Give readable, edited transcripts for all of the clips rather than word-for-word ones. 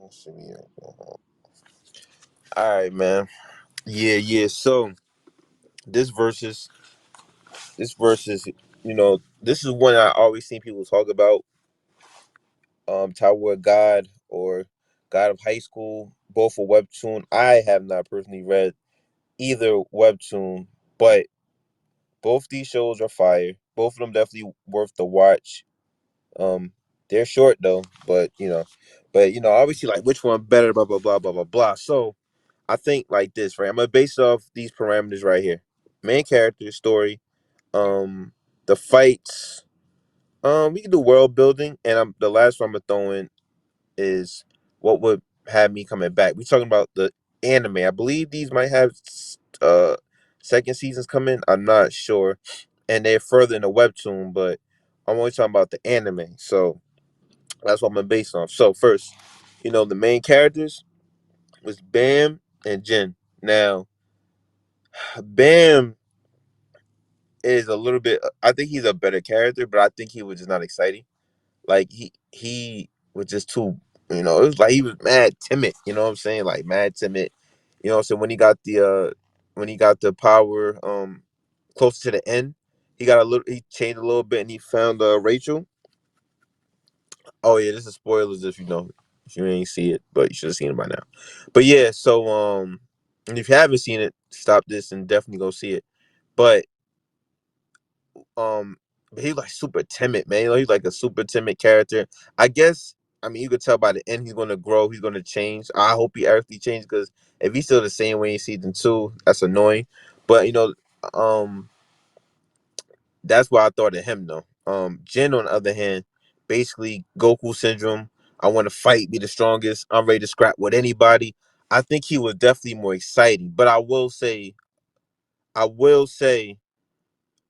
Let's see me. All right, man. Yeah. So this versus, this versus, this is one I always seen people talk about. Tower of God or God of High School, both a webtoon. I have not personally read either webtoon, but both these shows are fire. Both of them definitely worth the watch. Um, they're short though, but obviously like which one better, blah blah blah blah blah blah. So I think like this, right? I'm gonna base off these parameters right here: main character, story, um, the fights. We can do world building, and the last one I'm gonna throw in is what would have me coming back. We talking about the anime. I believe these might have uh second seasons coming. I'm not sure, and they're further in the webtoon, but I'm only talking about the anime. So that's what I'm based on. So first, the main characters was Bam and Jin. Now, Bam is a little bit. I think he's a better character, but I think he was just not exciting. Like he was just too. It was like he was mad timid. You know what I'm saying? Like mad timid. So when he got the power close to the end, he changed a little bit and he found Rachel. Oh yeah, this is spoilers if you ain't see it, but you should have seen it by now. But yeah, so and if you haven't seen it, stop this and definitely go see it. But um he's like super timid, man. He's like a super timid character. I guess you could tell by the end he's gonna grow, he's gonna change. I hope he actually changes because if he's still the same way in season 2, that's annoying. But that's why I thought of him though. Jin on the other hand, basically Goku syndrome. I want to fight, be the strongest. I'm ready to scrap with anybody. I think he was definitely more exciting. But I will say,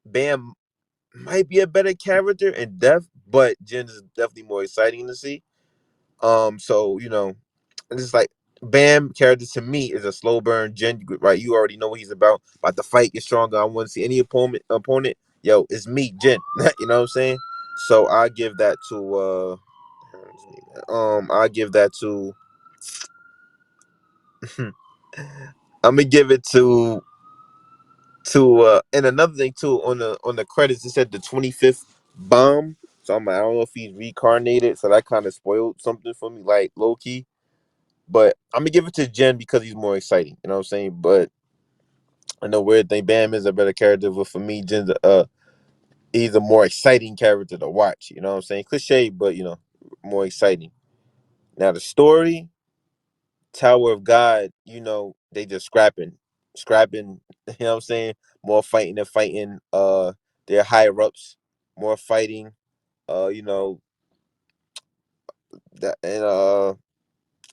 Bam might be a better character in depth, but Jin is definitely more exciting to see. So it's just like Bam character to me is a slow burn. Jin, right? You already know what he's about to fight, get stronger. I want to see any opponent. Yo, it's me, Jin. You know what I'm saying? So I give that to I give that to I'm gonna give it to and another thing too on the credits it said the 25th bomb. So I don't know if he's reincarnated, so that kind of spoiled something for me, like low key. But I'm gonna give it to Jen because he's more exciting. You know what I'm saying? But I know weird thing. Bam is a better character, but for me, Jen's he's a more exciting character to watch. You know what I'm saying? Cliche, but more exciting. Now the story, Tower of God. They just scrapping. You know what I'm saying? More fighting than fighting. They're higher ups, more fighting. You know that and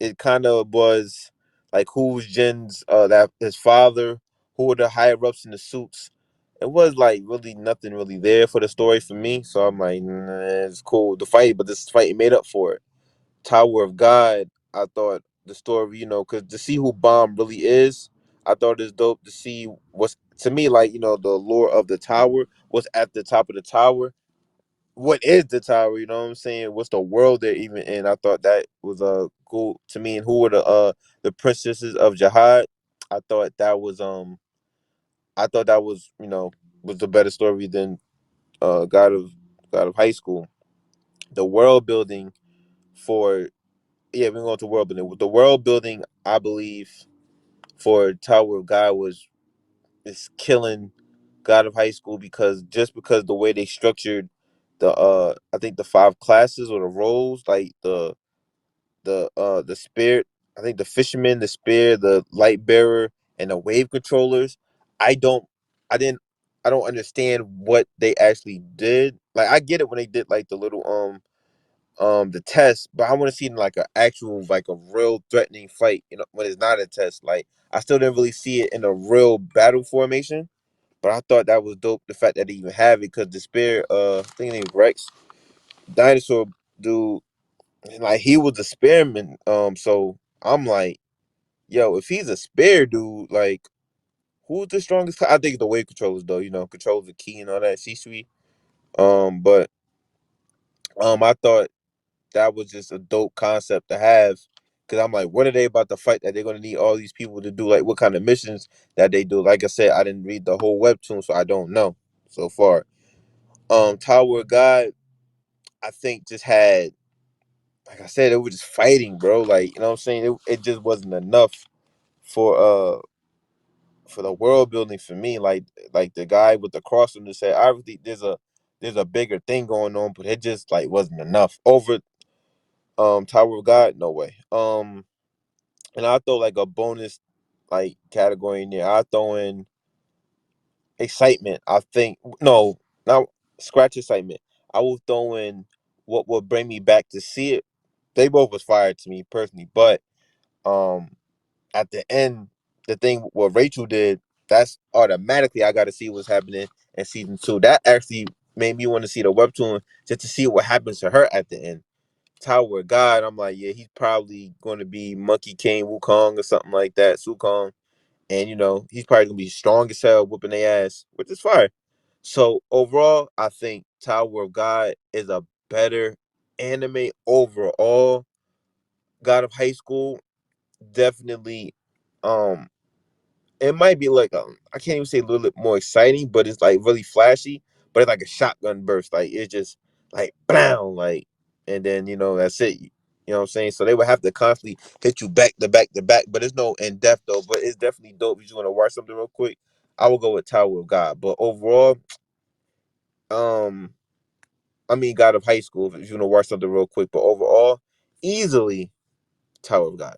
it kind of was like who's Jin's that his father, who were the higher ups in the suits. It was like really nothing really there for the story for me. So I'm like, nah, it's cool the fight, but this fight made up for it. Tower of God, I thought the story, because to see who Bomb really is, I thought it's dope to see what's to me like the lore of the tower, what's at the top of the tower, what is the tower, you know what I'm saying? What's the world they're even in? I thought that was cool to me. And who were the princesses of Jihad? I thought that was I thought that was was a better story than God of High School. The world building for yeah, we're going to world building. The world building, I believe, for Tower of God is killing God of High School because the way they structured I think the five classes or the roles, like the spirit, I think the fisherman, the spear, the light bearer, and the wave controllers. I don't I didn't I don't understand what they actually did. Like I get it when they did like the little the test, but I want to see like a actual like a real threatening fight, when it's not a test. Like I still didn't really see it in a real battle formation. But I thought that was dope. The fact that they even have it, because the spear, I think his name Rex, dinosaur dude, like he was a spearman. So I'm like, yo, if he's a spear dude, like who's the strongest? I think the wave controllers though. Controls the key and all that. C suite. But I thought that was just a dope concept to have, Cause I'm like, what are they about to fight that they're gonna need all these people to do? Like, what kind of missions that they do? Like I said, I didn't read the whole webtoon, so I don't know so far. Tower of God, I think just had, like I said, it was just fighting, bro. Like, you know what I'm saying? It just wasn't enough for for the world building for me. Like the guy with the cross on the say, obviously there's a bigger thing going on, but it just like wasn't enough. Over Tower of God, no way. And I'll throw like a bonus like category in there. I'll throw in excitement. I think no, not scratch excitement. I will throw in what will bring me back to see it. They both was fired to me personally, but um at the end, the thing what Rachel did, that's automatically I got to see what's happening in season two. That actually made me want to see the webtoon just to see what happens to her at the end. Tower of God, I'm like, yeah, he's probably going to be Monkey King Wukong or something like that, Sukong, and he's probably gonna be strong as hell, whooping their ass, which is fire. So overall, I think Tower of God is a better anime overall. God of High School definitely um it might be like I can't even say a little bit more exciting, but it's like really flashy. But it's like a shotgun burst. Like it's just like bam, like, and then that's it. You know what I'm saying? So they would have to constantly hit you back to back to back. But it's no in depth though. But it's definitely dope. If you want to watch something real quick, I will go with Tower of God. But overall, um, I mean God of High School. If you want to watch something real quick, but overall, easily Tower of God.